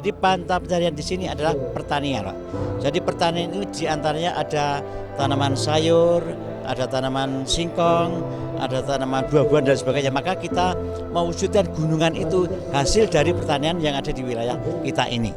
Jadi mata pencarian di sini adalah pertanian, Pak. Jadi pertanian itu diantaranya ada tanaman sayur, ada tanaman singkong, ada tanaman buah-buahan dan sebagainya. Maka kita mewujudkan gunungan itu hasil dari pertanian yang ada di wilayah kita ini.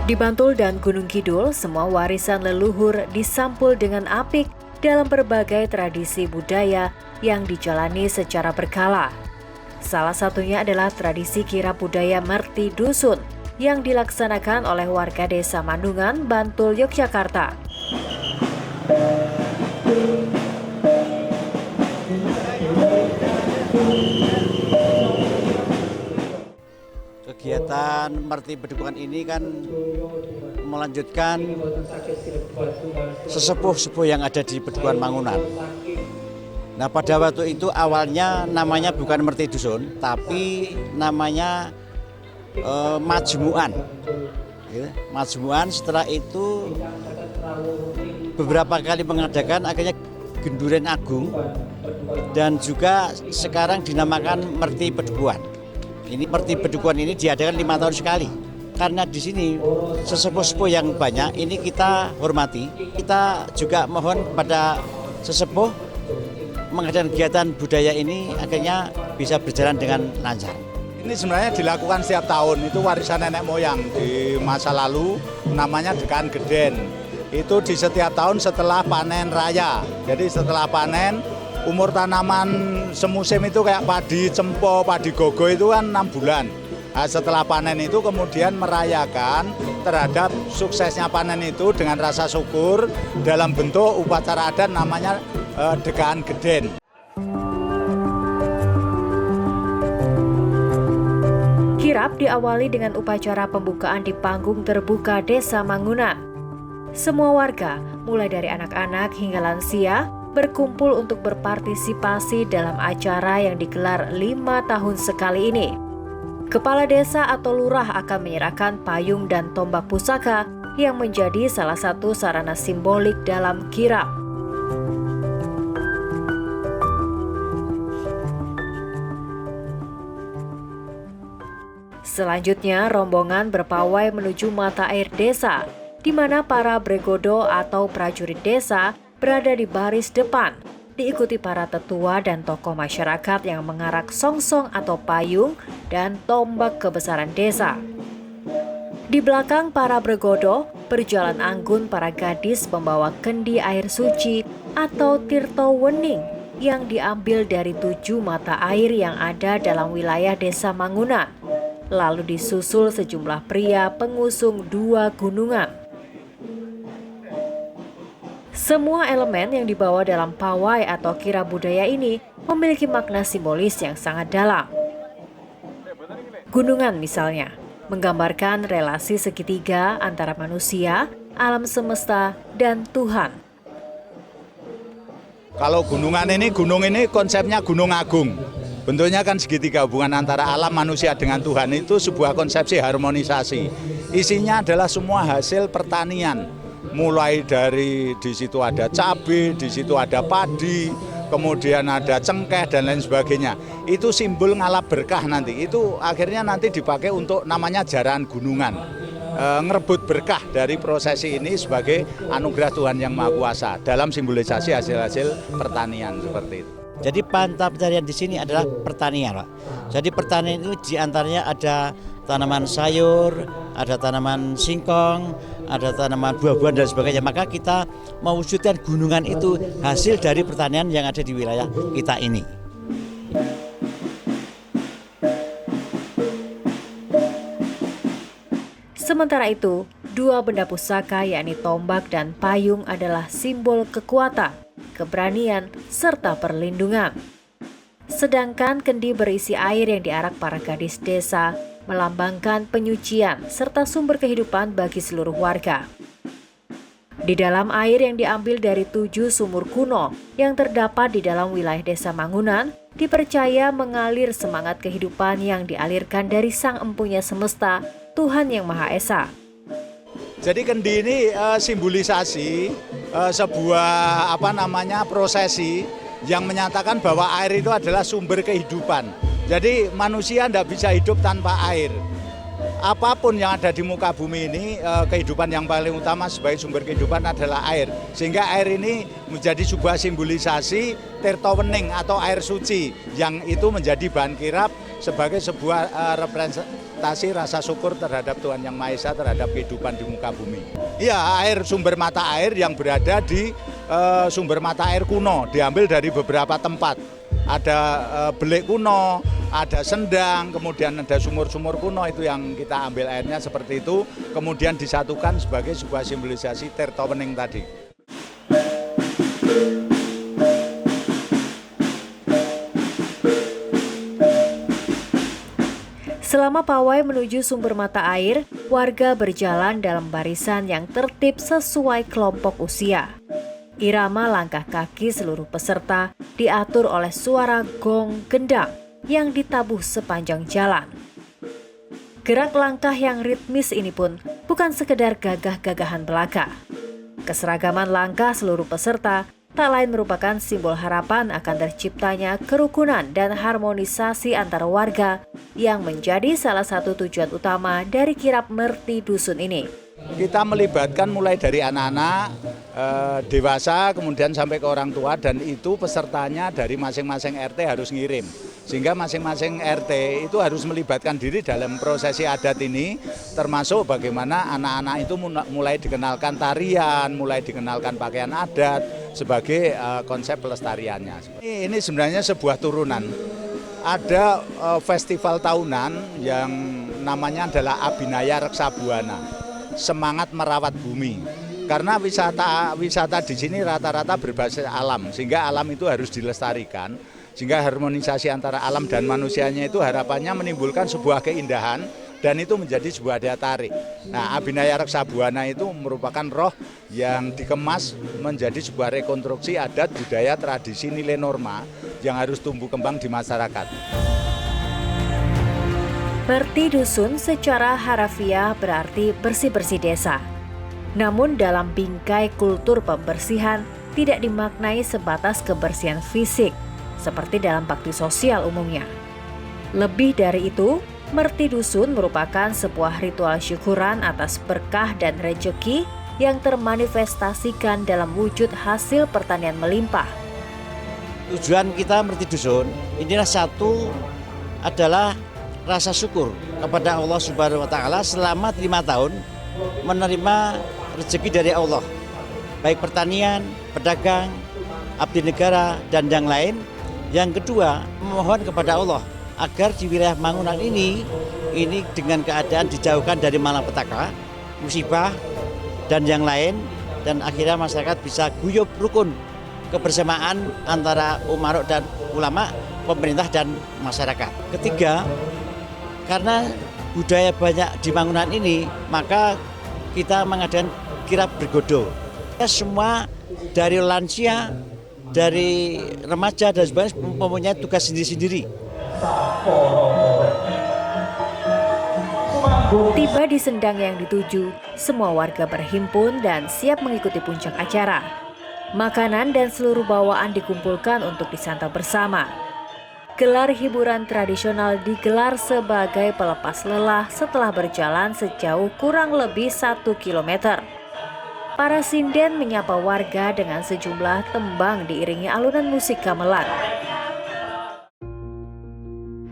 Di Bantul dan Gunung Kidul, semua warisan leluhur disampul dengan apik dalam berbagai tradisi budaya yang dijalani secara berkala. Salah satunya adalah tradisi kirap budaya Merti Dusun yang dilaksanakan oleh warga Desa Mandungan, Bantul, Yogyakarta. Kegiatan Merti Bedukungan ini kan melanjutkan sesepuh-sepuh yang ada di Bedukungan Mangunan. Nah, pada waktu itu awalnya namanya bukan Merti Dusun, tapi namanya Majmuan. Majmuan, setelah itu beberapa kali mengadakan akhirnya Genduren Agung dan juga sekarang dinamakan Merti Bedukungan. Ini Merti Bedukungan ini diadakan 5 tahun sekali. Karena di sini sesepuh-sepuh yang banyak, ini kita hormati. Kita juga mohon pada sesepuh mengadakan kegiatan budaya ini akhirnya bisa berjalan dengan lancar. Ini sebenarnya dilakukan setiap tahun, itu warisan nenek moyang di masa lalu, namanya Dekaan Geden. Itu di setiap tahun setelah panen raya. Jadi setelah panen, umur tanaman semusim itu kayak padi cempo, padi gogo itu kan 6 bulan. Nah, setelah panen itu kemudian merayakan terhadap suksesnya panen itu dengan rasa syukur dalam bentuk upacara adat namanya Dekaan Geden. Kirap diawali dengan upacara pembukaan di panggung terbuka Desa Mangunan. Semua warga, mulai dari anak-anak hingga lansia, berkumpul untuk berpartisipasi dalam acara yang digelar 5 tahun sekali ini. Kepala desa atau lurah akan menyerahkan payung dan tombak pusaka yang menjadi salah satu sarana simbolik dalam kirap. Selanjutnya, rombongan berpawai menuju mata air desa, di mana para bregodo atau prajurit desa berada di baris depan, diikuti para tetua dan tokoh masyarakat yang mengarak songsong atau payung dan tombak kebesaran desa. Di belakang para bregodo, berjalan anggun para gadis membawa kendi air suci atau tirto wening yang diambil dari 7 mata air yang ada dalam wilayah Desa Mangunan. Lalu disusul sejumlah pria pengusung 2 gunungan. Semua elemen yang dibawa dalam pawai atau kirap budaya ini memiliki makna simbolis yang sangat dalam. Gunungan misalnya, menggambarkan relasi segitiga antara manusia, alam semesta, dan Tuhan. Kalau gunung ini konsepnya gunung agung. Bentuknya kan segitiga, hubungan antara alam manusia dengan Tuhan itu sebuah konsepsi harmonisasi. Isinya adalah semua hasil pertanian. Mulai dari di situ ada cabai, di situ ada padi, kemudian ada cengkeh dan lain sebagainya. Itu simbol ngalap berkah nanti. Itu akhirnya nanti dipakai untuk namanya jaran gunungan. Ngerebut berkah dari prosesi ini sebagai anugerah Tuhan Yang Maha Kuasa dalam simbolisasi hasil-hasil pertanian seperti itu. Jadi mata pencarian di sini adalah pertanian, Pak. Jadi pertanian itu diantaranya ada tanaman sayur, ada tanaman singkong, ada tanaman buah-buahan dan sebagainya. Maka kita mewujudkan gunungan itu hasil dari pertanian yang ada di wilayah kita ini. Sementara itu, 2 benda pusaka yakni tombak dan payung adalah simbol kekuatan, keberanian, serta perlindungan. Sedangkan kendi berisi air yang diarak para gadis desa melambangkan penyucian serta sumber kehidupan bagi seluruh warga. Di dalam air yang diambil dari 7 sumur kuno yang terdapat di dalam wilayah Desa Mangunan, dipercaya mengalir semangat kehidupan yang dialirkan dari Sang Empunya Semesta, Tuhan Yang Maha Esa. Jadi kendi ini simbolisasi sebuah prosesi yang menyatakan bahwa air itu adalah sumber kehidupan. Jadi manusia tidak bisa hidup tanpa air. Apapun yang ada di muka bumi ini, kehidupan yang paling utama sebagai sumber kehidupan adalah air. Sehingga air ini menjadi sebuah simbolisasi tirta wening atau air suci, yang itu menjadi bahan kirap sebagai sebuah representasi rasa syukur terhadap Tuhan Yang Maha Esa terhadap kehidupan di muka bumi. Iya, air sumber mata air yang berada di sumber mata air kuno, diambil dari beberapa tempat. Ada belik kuno, ada sendang, kemudian ada sumur-sumur kuno, itu yang kita ambil airnya seperti itu, kemudian disatukan sebagai sebuah simbolisasi tirta wening tadi. Selama pawai menuju sumber mata air, warga berjalan dalam barisan yang tertib sesuai kelompok usia. Irama langkah kaki seluruh peserta diatur oleh suara gong gendang yang ditabuh sepanjang jalan. Gerak langkah yang ritmis ini pun bukan sekedar gagah-gagahan belaka. Keseragaman langkah seluruh peserta tak lain merupakan simbol harapan akan terciptanya kerukunan dan harmonisasi antara warga yang menjadi salah satu tujuan utama dari kirap Merti Dusun ini. Kita melibatkan mulai dari anak-anak, dewasa, kemudian sampai ke orang tua, dan itu pesertanya dari masing-masing RT harus ngirim. Sehingga masing-masing RT itu harus melibatkan diri dalam prosesi adat ini, termasuk bagaimana anak-anak itu mulai dikenalkan tarian, mulai dikenalkan pakaian adat sebagai konsep pelestariannya. Ini sebenarnya sebuah turunan. Ada festival tahunan yang namanya adalah Abhinaya Reksa Buana, semangat merawat bumi. Karena wisata di sini rata-rata berbasis alam, sehingga alam itu harus dilestarikan, sehingga harmonisasi antara alam dan manusianya itu harapannya menimbulkan sebuah keindahan dan itu menjadi sebuah daya tarik. Nah, Abhinaya Reksa Buana itu merupakan roh yang dikemas menjadi sebuah rekonstruksi adat, budaya, tradisi, nilai norma yang harus tumbuh kembang di masyarakat. Merti Dusun secara harafiah berarti bersih-bersih desa. Namun dalam bingkai kultur pembersihan tidak dimaknai sebatas kebersihan fisik, seperti dalam bakti sosial umumnya. Lebih dari itu, Merti Dusun merupakan sebuah ritual syukuran atas berkah dan rejeki yang termanifestasikan dalam wujud hasil pertanian melimpah. Tujuan kita Merti Dusun inilah satu adalah rasa syukur kepada Allah Subhanahu wa Ta'ala selama 5 tahun menerima rezeki dari Allah, baik pertanian, pedagang, abdi negara, dan yang lain. Yang kedua, memohon kepada Allah agar di wilayah Mangunan ini dengan keadaan dijauhkan dari malapetaka, musibah, dan yang lain, dan akhirnya masyarakat bisa guyub rukun kebersamaan antara umarok dan ulama, pemerintah dan masyarakat. Ketiga, karena budaya banyak di Mangunan ini, maka kita mengadakan kirap bergodo. Semua dari lansia, dari remaja dan sebagainya mempunyai tugas sendiri-sendiri. Tiba di sendang yang dituju, semua warga berhimpun dan siap mengikuti puncak acara. Makanan dan seluruh bawaan dikumpulkan untuk disantap bersama. Gelar hiburan tradisional digelar sebagai pelepas lelah setelah berjalan sejauh kurang lebih 1 kilometer. Para sinden menyapa warga dengan sejumlah tembang diiringi alunan musik gamelan.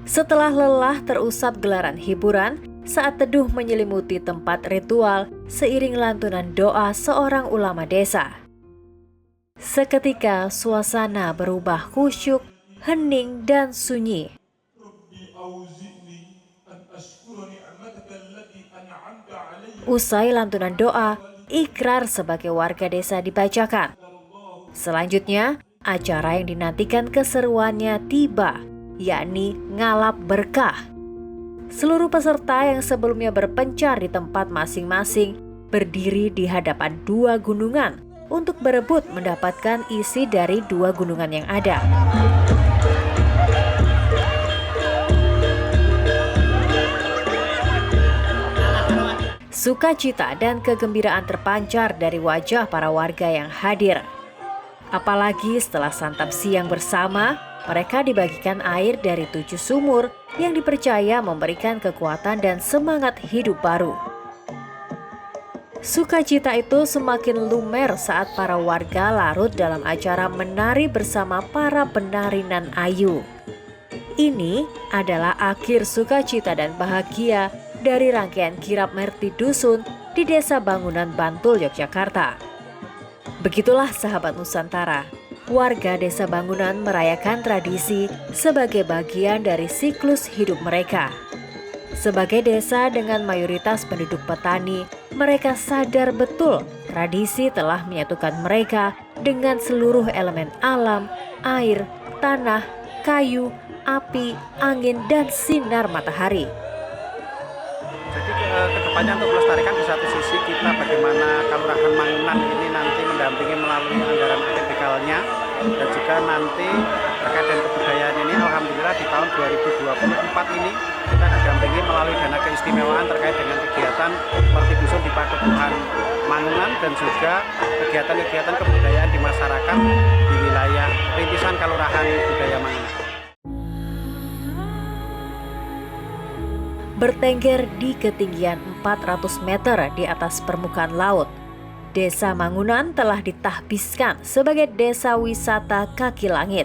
Setelah lelah terusap gelaran hiburan, saat teduh menyelimuti tempat ritual seiring lantunan doa seorang ulama desa. Seketika suasana berubah khusyuk, hening dan sunyi. Usai lantunan doa, ikrar sebagai warga desa dibacakan. Selanjutnya, acara yang dinantikan keseruannya tiba, yakni ngalap berkah. Seluruh peserta yang sebelumnya berpencar di tempat masing-masing berdiri di hadapan dua gunungan untuk berebut mendapatkan isi dari dua gunungan yang ada. Sukacita dan kegembiraan terpancar dari wajah para warga yang hadir. Apalagi setelah santap siang bersama, mereka dibagikan air dari 7 sumur yang dipercaya memberikan kekuatan dan semangat hidup baru. Sukacita itu semakin lumer saat para warga larut dalam acara menari bersama para penari nan ayu. Ini adalah akhir sukacita dan bahagia dari rangkaian kirap Merti Dusun di Desa Bangunan, Bantul, Yogyakarta. Begitulah sahabat Nusantara, warga Desa Bangunan merayakan tradisi sebagai bagian dari siklus hidup mereka. Sebagai desa dengan mayoritas penduduk petani, mereka sadar betul tradisi telah menyatukan mereka dengan seluruh elemen alam, air, tanah, kayu, api, angin, dan sinar matahari. Jadi kedepannya untuk melestarikan di satu sisi kita bagaimana Kelurahan Mangunan ini nanti mendampingi melalui anggaran APBK-nya, dan juga nanti terkait dengan kebudayaan ini alhamdulillah di tahun 2024 ini kita didampingi melalui dana keistimewaan terkait dengan kegiatan Merti Dusun di Padukuhan Mangunan dan juga kegiatan-kegiatan kebudayaan di masyarakat di wilayah rintisan Kelurahan Budaya Mangunan. Bertengger di ketinggian 400 meter di atas permukaan laut, Desa Mangunan telah ditahbiskan sebagai desa wisata kaki langit.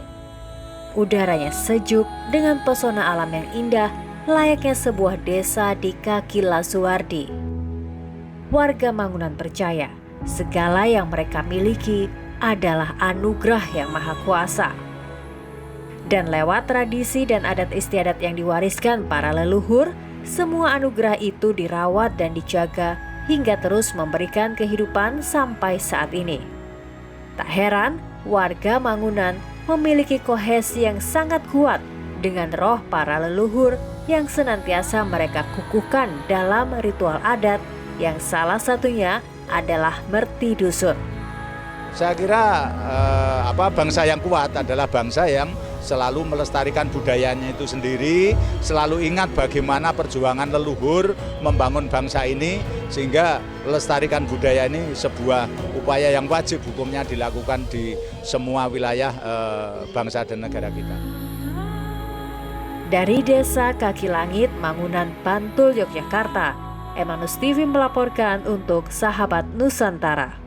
Udaranya sejuk dengan pesona alam yang indah, layaknya sebuah desa di kaki Lasuardi. Warga Mangunan percaya segala yang mereka miliki adalah anugerah yang maha kuasa. Dan lewat tradisi dan adat istiadat yang diwariskan para leluhur, semua anugerah itu dirawat dan dijaga hingga terus memberikan kehidupan sampai saat ini. Tak heran, warga Mangunan memiliki kohesi yang sangat kuat dengan roh para leluhur yang senantiasa mereka kukuhkan dalam ritual adat yang salah satunya adalah Merti Dusun. Saya kira bangsa yang kuat adalah bangsa yang selalu melestarikan budayanya itu sendiri, selalu ingat bagaimana perjuangan leluhur membangun bangsa ini, sehingga melestarikan budaya ini sebuah upaya yang wajib hukumnya dilakukan di semua wilayah bangsa dan negara kita. Dari Desa Kaki Langit, Mangunan, Bantul, Yogyakarta, Emmanus TV melaporkan untuk Sahabat Nusantara.